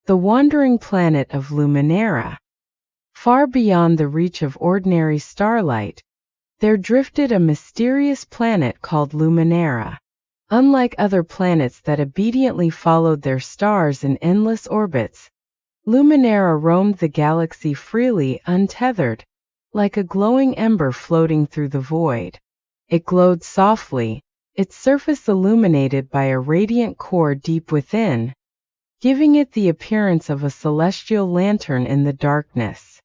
the wandering planet of Luminara. Far beyond the reach of ordinary starlight, there drifted a mysterious planet called Luminara. Unlike other planets that obediently followed their stars in endless orbits, Luminara roamed the galaxy freely, untethered, like a glowing ember floating through the void. It glowed softly, its surface illuminated by a radiant core deep within, giving it the appearance of a celestial lantern in the darkness.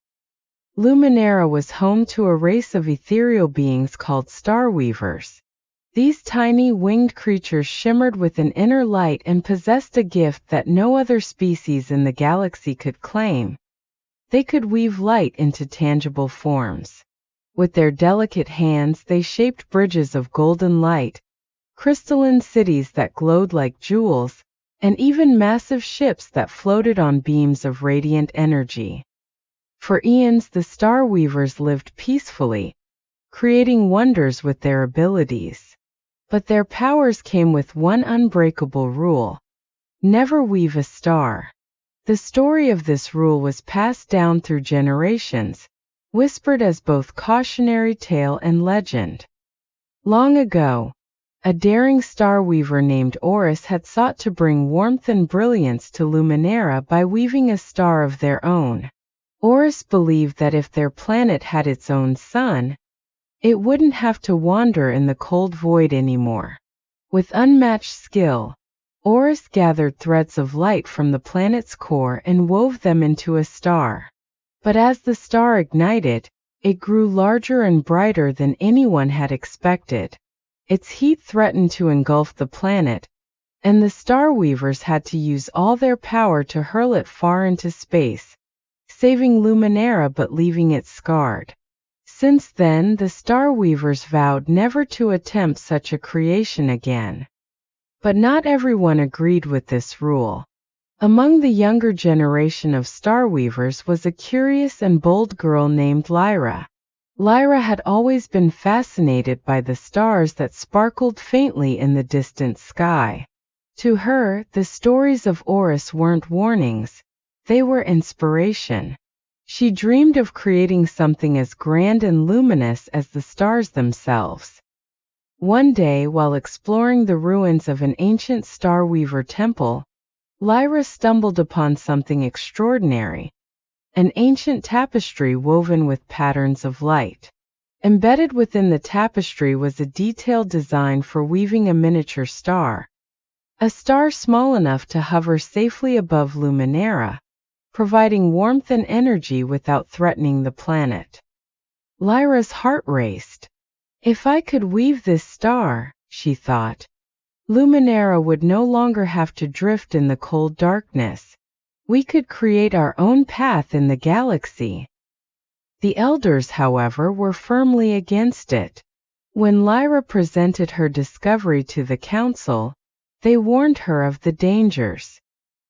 Luminara was home to a race of ethereal beings called starweavers. These tiny winged creatures shimmered with an inner light and possessed a gift that no other species in the galaxy could claim. They could weave light into tangible forms. With their delicate hands they shaped bridges of golden light, crystalline cities that glowed like jewels, and even massive ships that floated on beams of radiant energy. For eons the starweavers lived peacefully, creating wonders with their abilities. But their powers came with one unbreakable rule: never weave a star. The story of this rule was passed down through generations, whispered as both cautionary tale and legend. Long ago, a daring starweaver named Oris had sought to bring warmth and brilliance to Luminara by weaving a star of their own. Oris believed that if their planet had its own sun, it wouldn't have to wander in the cold void anymore. With unmatched skill, Oris gathered threads of light from the planet's core and wove them into a star. But as the star ignited, it grew larger and brighter than anyone had expected. Its heat threatened to engulf the planet, and the starweavers had to use all their power to hurl it far into space, saving Luminara but leaving it scarred. Since then, the starweavers vowed never to attempt such a creation again. But not everyone agreed with this rule. Among the younger generation of starweavers was a curious and bold girl named Lyra. Lyra had always been fascinated by the stars that sparkled faintly in the distant sky. To her, the stories of Oris weren't warnings, they were inspiration. She dreamed of creating something as grand and luminous as the stars themselves. One day, while exploring the ruins of an ancient starweaver temple, Lyra stumbled upon something extraordinary: an ancient tapestry woven with patterns of light. Embedded within the tapestry was a detailed design for weaving a miniature star, a star small enough to hover safely above Luminara, providing warmth and energy without threatening the planet. Lyra's heart raced. If I could weave this star, she thought, Luminara would no longer have to drift in the cold darkness. We could create our own path in the galaxy. The elders, however, were firmly against it. When Lyra presented her discovery to the council, they warned her of the dangers.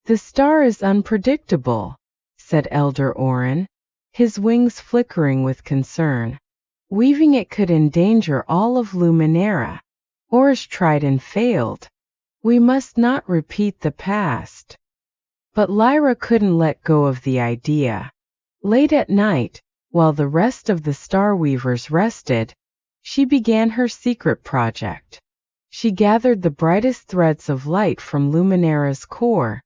The star is unpredictable, said Elder Orin, his wings flickering with concern. Weaving it could endanger all of Luminara. Oris tried and failed. We must not repeat the past. But Lyra couldn't let go of the idea. Late at night, while the rest of the starweavers rested, she began her secret project. She gathered the brightest threads of light from Luminara's core,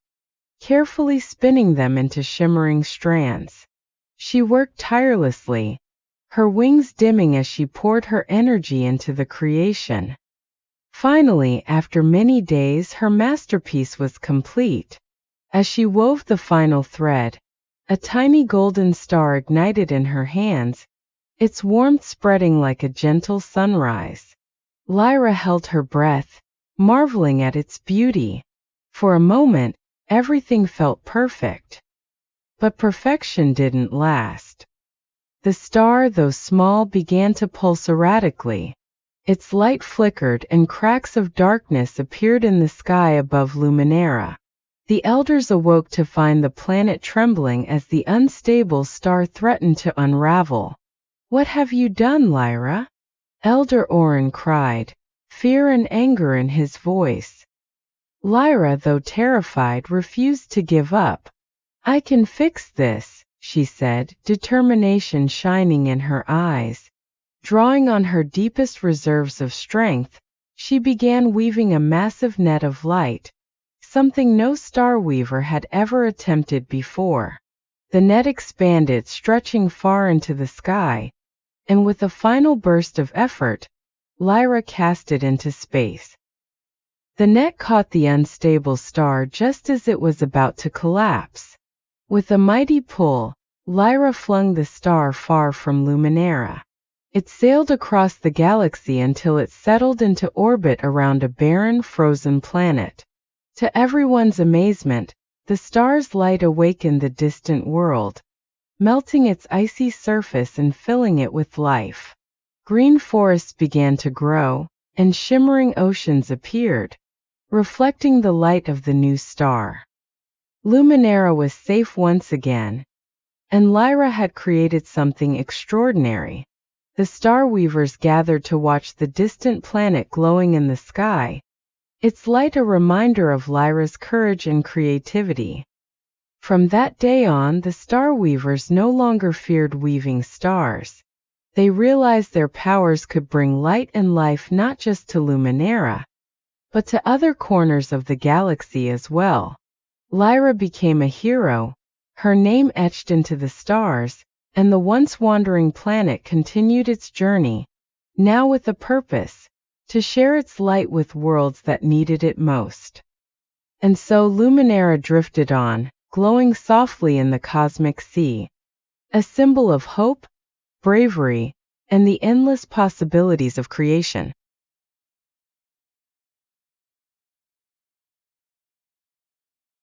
carefully spinning them into shimmering strands. She worked tirelessly, her wings dimming as she poured her energy into the creation. Finally, after many days, her masterpiece was complete. As she wove the final thread, a tiny golden star ignited in her hands, its warmth spreading like a gentle sunrise. Lyra held her breath, marveling at its beauty. For a moment, everything felt perfect. But perfection didn't last. The star, though small, began to pulse erratically. Its light flickered and cracks of darkness appeared in the sky above Luminara. The elders awoke to find the planet trembling as the unstable star threatened to unravel. "What have you done, Lyra?" Elder Orin cried, fear and anger in his voice. Lyra, though terrified, refused to give up. "I can fix this," she said, determination shining in her eyes. Drawing on her deepest reserves of strength, she began weaving a massive net of light, something no star weaver had ever attempted before. The net expanded, stretching far into the sky, and with a final burst of effort, Lyra cast it into space. The net caught the unstable star just as it was about to collapse. With a mighty pull, Lyra flung the star far from Luminara. It sailed across the galaxy until it settled into orbit around a barren, frozen planet. To everyone's amazement, the star's light awakened the distant world, melting its icy surface and filling it with life. Green forests began to grow, and shimmering oceans appeared, reflecting the light of the new star. Luminara was safe once again, and Lyra had created something extraordinary. The star weavers gathered to watch the distant planet glowing in the sky, its light a reminder of Lyra's courage and creativity. From that day on, the star weavers no longer feared weaving stars. They realized their powers could bring light and life not just to Luminara, but to other corners of the galaxy as well. Lyra became a hero, her name etched into the stars, and the once wandering planet continued its journey, now with a purpose, to share its light with worlds that needed it most. And so Luminara drifted on, glowing softly in the cosmic sea, a symbol of hope, bravery, and the endless possibilities of creation.